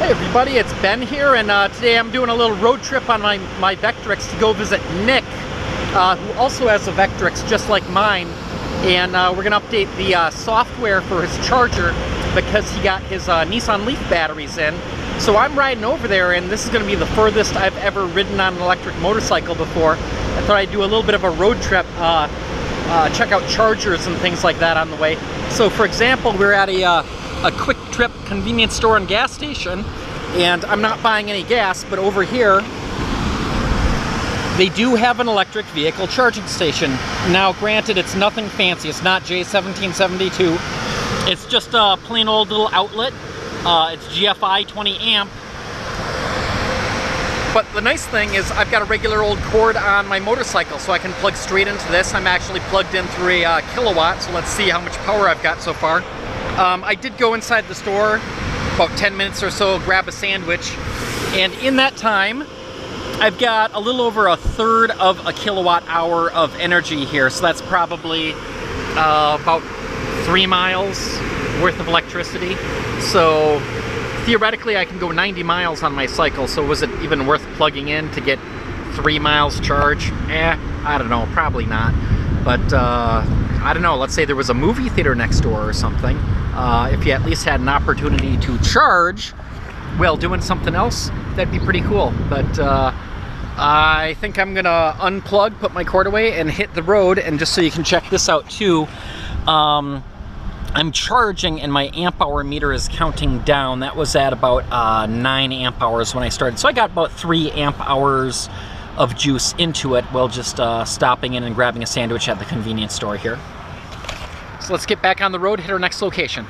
Hey everybody, it's Ben here, and today I'm doing a little road trip on my Vectrix to go visit Nick, who also has a Vectrix just like mine, and we're going to update the software for his charger because he got his Nissan Leaf batteries in. So I'm riding over there, and this is going to be the furthest I've ever ridden on an electric motorcycle before. I thought I'd do a little bit of a road trip, check out chargers and things like that on the way. So for example, we're at a Kwik-Trip convenience store and gas station, and I'm not buying any gas, but over here they do have an electric vehicle charging station. Now granted, it's nothing fancy, it's not J1772, it's just a plain old little outlet. It's GFI 20 amp. But the nice thing is I've got a regular old cord on my motorcycle, so I can plug straight into this. I'm actually plugged in through a kilowatt, so let's see how much power I've got so far. I did go inside the store about 10 minutes or so, grab a sandwich, and in that time I've got a little over a third of a kilowatt hour of energy here, so that's probably about 3 miles worth of electricity. So theoretically I can go 90 miles on my cycle, so was it even worth plugging in to get 3 miles charge? I don't know, probably not. But I don't know, let's say there was a movie theater next door or something. If you at least had an opportunity to charge while doing something else, that'd be pretty cool. But I think I'm gonna unplug, put my cord away, and hit the road. And just so you can check this out too, I'm charging and my amp hour meter is counting down. That was at about 9 amp hours when I started. So I got about 3 amp hours of juice into it while just stopping in and grabbing a sandwich at the convenience store here. So let's get back on the road, hit our next location.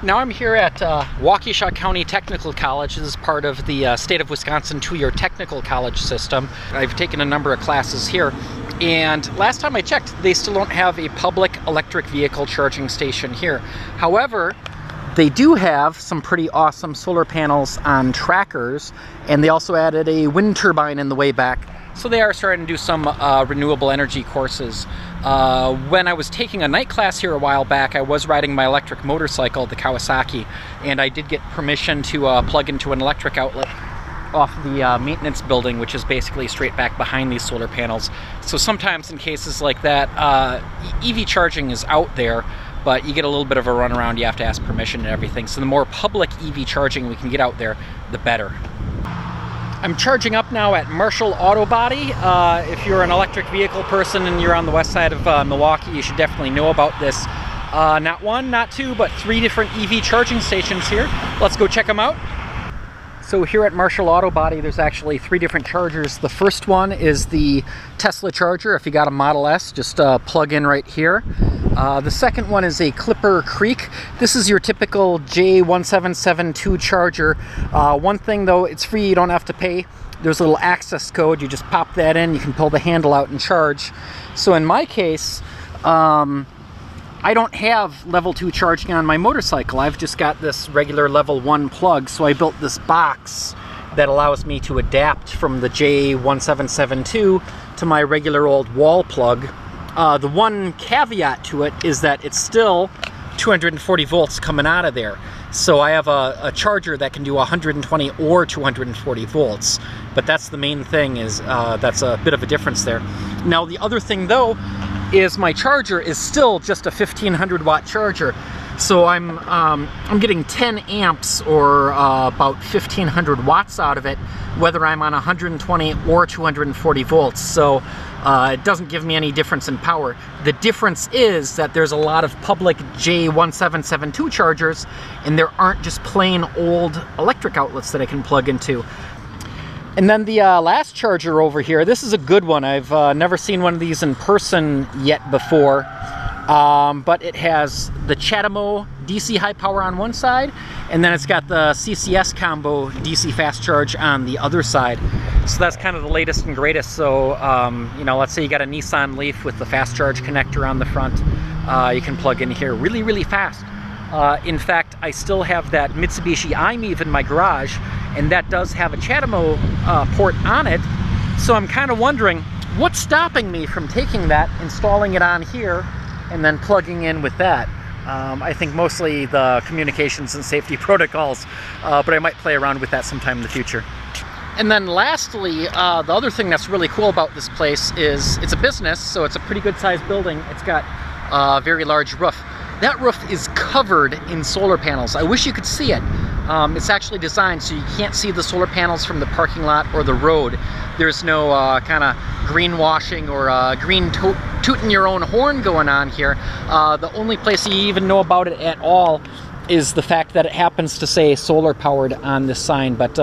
Now I'm here at Waukesha County Technical College. This is part of the state of Wisconsin 2-year technical college system. I've taken a number of classes here, and last time I checked, they still don't have a public electric vehicle charging station here. However, they do have some pretty awesome solar panels on trackers, and they also added a wind turbine in the way back. So they are starting to do some renewable energy courses. When I was taking a night class here a while back, I was riding my electric motorcycle, the Kawasaki, and I did get permission to plug into an electric outlet off the maintenance building, which is basically straight back behind these solar panels. So sometimes in cases like that, EV charging is out there, but you get a little bit of a runaround, you have to ask permission and everything. So the more public EV charging we can get out there, the better. I'm charging up now at Marshall Auto Body. If you're an electric vehicle person and you're on the west side of Milwaukee, you should definitely know about this. Not 1, not 2, but 3 different EV charging stations here. Let's go check them out. So here at Marshall Auto Body, there's actually 3 different chargers. The first one is the Tesla charger. If you got a Model S, just plug in right here. The second one is a Clipper Creek. This is your typical J1772 charger. One thing though, it's free, you don't have to pay. There's a little access code, you just pop that in, you can pull the handle out and charge. So in my case, I don't have level 2 charging on my motorcycle. I've just got this regular level 1 plug, so I built this box that allows me to adapt from the J1772 to my regular old wall plug. The one caveat to it is that it's still 240 volts coming out of there. So I have a charger that can do 120 or 240 volts. But that's the main thing, is that's a bit of a difference there. Now the other thing though is my charger is still just a 1500 watt charger. So I'm getting 10 amps or about 1500 watts out of it, whether I'm on 120 or 240 volts. So it doesn't give me any difference in power. The difference is that there's a lot of public J1772 chargers, and there aren't just plain old electric outlets that I can plug into. And then the last charger over here, this is a good one. I've never seen one of these in person yet before. But it has the Chatamo DC high power on one side, and then it's got the CCS combo DC fast charge on the other side. So that's kind of the latest and greatest. So, you know, let's say you got a Nissan Leaf with the fast charge connector on the front. You can plug in here really, really fast. In fact, I still have that Mitsubishi i-MiEV in my garage, and that does have a Chatamo port on it. So I'm kind of wondering, what's stopping me from taking that, installing it on here, and then plugging in with that? I think mostly the communications and safety protocols, but I might play around with that sometime in the future. And then lastly, the other thing that's really cool about this place is it's a business, so it's a pretty good sized building. It's got a very large roof. That roof is covered in solar panels. I wish you could see it. It's actually designed so you can't see the solar panels from the parking lot or the road. There's no kind of greenwashing or green tooting your own horn going on here. The only place you even know about it at all is the fact that it happens to say solar powered on this sign, but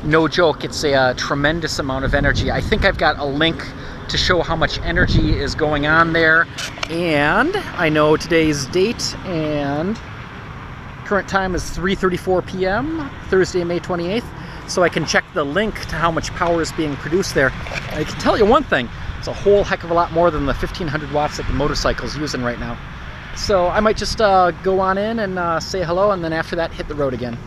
no joke, it's a tremendous amount of energy. I think I've got a link to show how much energy is going on there, and I know today's date, and current time is 3:34 p.m. Thursday, May 28th, so I can check the link to how much power is being produced there. I can tell you one thing, it's a whole heck of a lot more than the 1500 watts that the motorcycle's using right now. So I might just go on in and say hello, and then after that hit the road again.